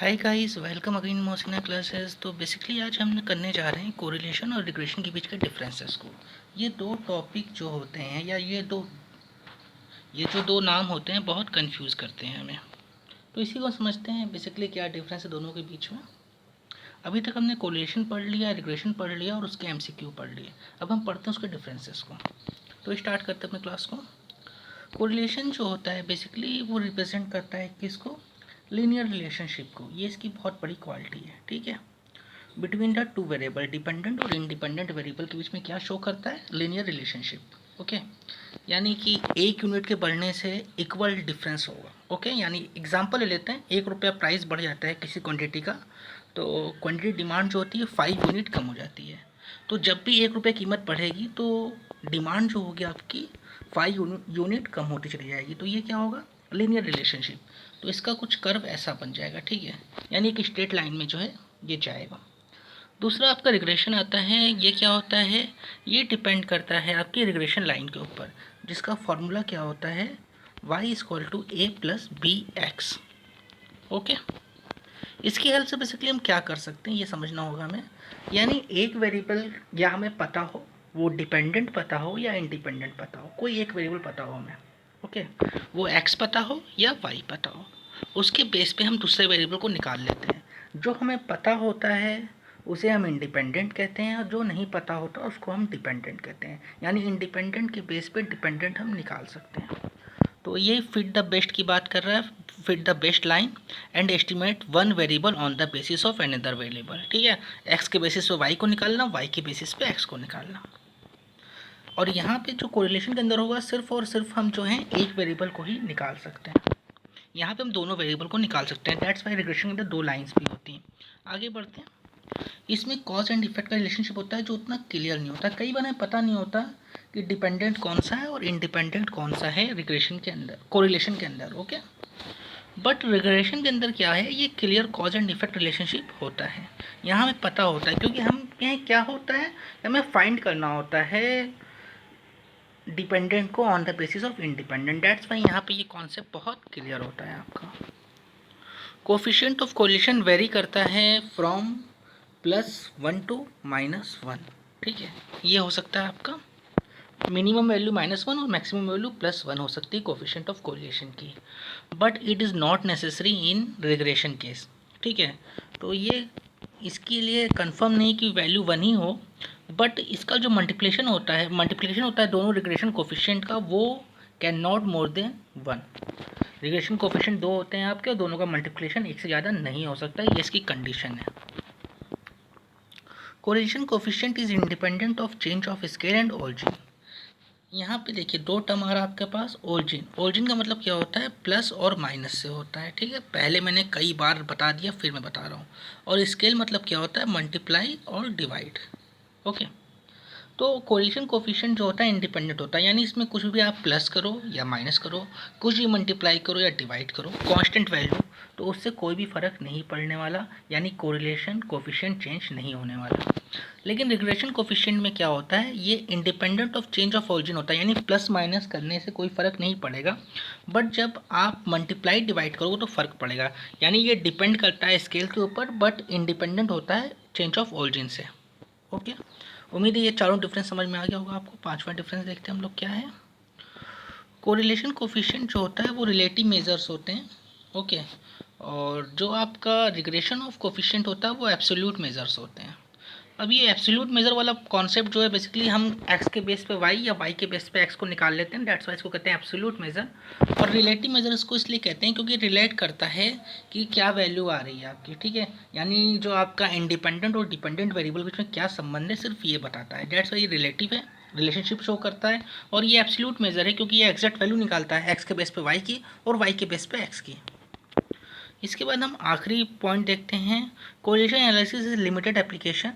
हाय guys, welcome again Mosina classes. तो basically आज हम करने जा रहे हैं कोरिलेशन और रिग्रेशन के बीच के डिफरेंसेस को। ये दो टॉपिक जो होते हैं या ये जो दो नाम होते हैं बहुत कंफ्यूज करते हैं हमें। तो इसी को समझते हैं बेसिकली क्या डिफरेंस है दोनों के बीच में। अभी तक हमने कोरिलेशन पढ़ लिया, रिग्रेशन पढ़ लिया और उसके एमसीक्यू पढ़ लिए। अब हम पढ़ते हैं उसके डिफरेंसेस को। तो स्टार्ट करते हैं अपने क्लास को। कोरिलेशन जो होता है बेसिकली वो रिप्रेजेंट करता है किसको? लीनियर रिलेशनशिप को। ये इसकी बहुत बड़ी क्वालिटी है, ठीक है। Between the two variable, dependent और इंडिपेंडेंट वेरिएबल के बीच में क्या शो करता है? Linear relationship. ओके, यानी कि एक यूनिट के बढ़ने से इक्वल डिफरेंस होगा। ओके, यानी एग्जांपल ले लेते हैं, 1 रुपया प्राइस बढ़ जाता है किसी क्वांटिटी का, तो क्वांटिटी डिमांड जो होती है 5 यूनिट कम हो जाती है। तो जब भी 1 रुपये कीमत बढ़ेगी तो डिमांड जो होगी आपकी 5 यूनिट कम होती चली जाएगी। तो ये क्या होगा? Linear relationship. तो इसका कुछ कर्व ऐसा बन जाएगा, ठीक है, यानी एक स्ट्रेट लाइन में जो है ये जाएगा। दूसरा आपका रिग्रेशन आता है। ये क्या होता है? ये डिपेंड करता है आपकी रिग्रेशन लाइन के ऊपर, जिसका फॉर्मूला क्या होता है? y equal to A plus B X. Okay, इसकी हेल्प से बेसिकली हम क्या कर सकते हैं ये समझना होगा हमें। यानी एक वेरिएबल या हमें पता हो, वो डिपेंडेंट पता हो या इंडिपेंडेंट पता हो, कोई एक वेरिएबल पता हो हमें। ओके, वो x पता हो या y पता हो, उसके बेस पे हम दूसरे वेरिएबल को निकाल लेते हैं। जो हमें पता होता है उसे हम इंडिपेंडेंट कहते हैं और जो नहीं पता होता उसको हम डिपेंडेंट कहते हैं। यानी इंडिपेंडेंट के बेस पे डिपेंडेंट हम निकाल सकते हैं। तो ये फिट द बेस्ट की बात कर रहा है, fit the best line and estimate one variable on the basis of another variable. ठीक है, एक्स के बेसिस पे वाई को निकालना, वाई के बेसिस पे एक्स को निकालना। और यहाँ पे जो कोरिलेशन के अंदर होगा सिर्फ और सिर्फ हम जो है एक वेरिएबल को ही निकाल सकते हैं। यहाँ पे हम दोनों वेरिएबल को निकाल सकते हैं। दैट्स वाई रिग्रेशन के अंदर दो लाइंस भी होती हैं। आगे बढ़ते हैं। इसमें कॉज एंड इफेक्ट का रिलेशनशिप होता है जो उतना क्लियर नहीं होता। कई बार हमें पता नहीं होता कि डिपेंडेंट कौन सा है और इंडिपेंडेंट कौन सा है रिग्रेशन के अंदर, कोरिलेशन के अंदर। ओके, बट रिग्रेशन के अंदर क्या है, ये clear cause and effect relationship होता है। यहाँ हमें पता होता है क्योंकि हम क्या होता है, हमें फाइंड करना होता है डिपेंडेंट को on the basis of independent. That's why यहाँ पे ये कॉन्सेप्ट बहुत क्लियर होता है आपका। कोफिशिएंट ऑफ कोरिलेशन वेरी करता है फ्रॉम +1 टू -1। ठीक है, ये हो सकता है आपका मिनिमम वैल्यू -1 और मैक्सिमम वैल्यू +1 हो सकती है कोफिशिएंट ऑफ कोरिलेशन की। But it is not necessary in regression case. ठीक है, तो ये इसके लिए कंफर्म नहीं कि वैल्यू 1 ही हो, बट इसका जो मल्टीप्लिकेशन होता है दोनों रिग्रेशन कोफिशिएंट का, वो can not more than 1। Regression coefficient 2 होते हैं आपके और दोनों का मल्टीप्लिकेशन 1 से ज़्यादा नहीं हो सकता, ये इसकी कंडीशन है। Correlation coefficient is independent of change of scale and origin. यहाँ पे देखिए दो टर्म आ रहा है आपके पास। ओरिजिन, ओरिजिन का मतलब क्या होता है? प्लस और माइनस से होता है। ठीक है, पहले मैंने कई बार बता दिया, फिर मैं बता रहा हूँ। और स्केल मतलब क्या होता है? मल्टीप्लाई और डिवाइड। ओके, तो कोरिलेशन कोफिशिएंट जो होता है इंडिपेंडेंट होता है, यानी इसमें कुछ भी आप प्लस करो या माइनस करो, कुछ भी मल्टीप्लाई करो या डिवाइड करो, कांस्टेंट वैल्यू, तो उससे कोई भी फर्क नहीं पड़ने वाला, यानी कोरिलेशन कोफिशिएंट चेंज नहीं होने वाला। लेकिन रिग्रेशन कोफिशिएंट में क्या होता है, ये independent of change of origin होता है, यानी प्लस माइनस करने से कोई फ़र्क नहीं पड़ेगा, बट जब आप मल्टीप्लाई डिवाइड करोगे तो फ़र्क पड़ेगा। यानी ये डिपेंड करता है स्केल के ऊपर, बट इंडिपेंडेंट होता है चेंज ऑफ ओरिजिन से। ओके, उम्मीद है ये चारों डिफरेंस समझ में आ गया होगा आपको। पांचवा डिफरेंस देखते हैं हम लोग क्या है। कोरिलेशन कोफिशिएंट जो होता है वो रिलेटिव मेजर्स होते हैं। ओके, और जो आपका रिग्रेशन ऑफ कोफिशिएंट होता है वो एब्सोल्यूट मेजर्स होते हैं। अब ये एब्सोल्यूट मेजर वाला कॉन्सेप्ट जो है बेसिकली हम x के बेस पे y या y के बेस पे x को निकाल लेते हैं। दैट्स वाई इसको कहते हैं एब्सोल्यूट मेजर। और रिलेटिव मेजर इसको इसलिए कहते हैं क्योंकि रिलेट करता है कि क्या वैल्यू आ रही है आपकी। ठीक है, यानी जो आपका इंडिपेंडेंट और डिपेंडेंट वेरिएबल के बीच में क्या संबंध है, सिर्फ ये बताता है। दैट्स वाई ये रिलेटिव है, रिलेशनशिप शो करता है। और ये एब्सोल्यूट मेजर है क्योंकि ये एग्जैक्ट वैल्यू निकालता है x के बेस पे y की और y के बेस पे x की। इसके बाद हम आखिरी पॉइंट देखते हैं, correlation analysis is limited application.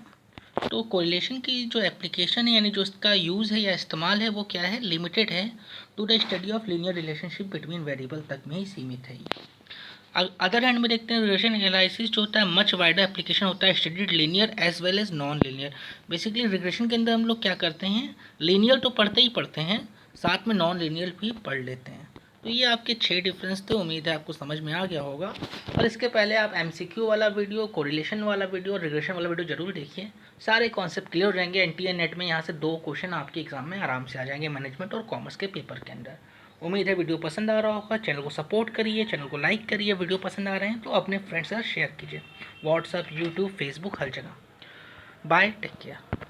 तो कोरिलेशन की जो एप्लीकेशन है, यानी जो इसका यूज़ है या इस्तेमाल है, वो क्या है? लिमिटेड है। To the study of linear relationship between variable तक में ही सीमित है ये। अदर हैंड में देखते हैं रिलेशन एनालिसिस जो होता है मच वाइडर एप्लीकेशन होता है, studied linear as well as non linear. Basically regression के अंदर हम लोग क्या करते हैं, लीनियर तो पढ़ते ही पढ़ते हैं, साथ में नॉन लीनियर भी पढ़ लेते हैं। तो ये आपके 6 डिफरेंस थे, उम्मीद है आपको समझ में आ गया होगा। और इसके पहले आप एमसीक्यू वाला वीडियो, कोरिलेशन वाला वीडियो और रिग्रेशन वाला वीडियो जरूर देखिए, सारे कॉन्सेप्ट क्लियर हो जाएंगे। एनटीए नेट में यहाँ से 2 क्वेश्चन आपके एग्जाम में आराम से आ जाएंगे, मैनेजमेंट और कॉमर्स के पेपर के अंदर। उम्मीद है वीडियो पसंद आ रहा होगा। चैनल को सपोर्ट करिए, चैनल को लाइक करिए, वीडियो पसंद आ रहे हैं तो अपने फ्रेंड्स के साथ शेयर कीजिए, व्हाट्सअप, यूट्यूब, फेसबुक, हर जगह। Bye, take care.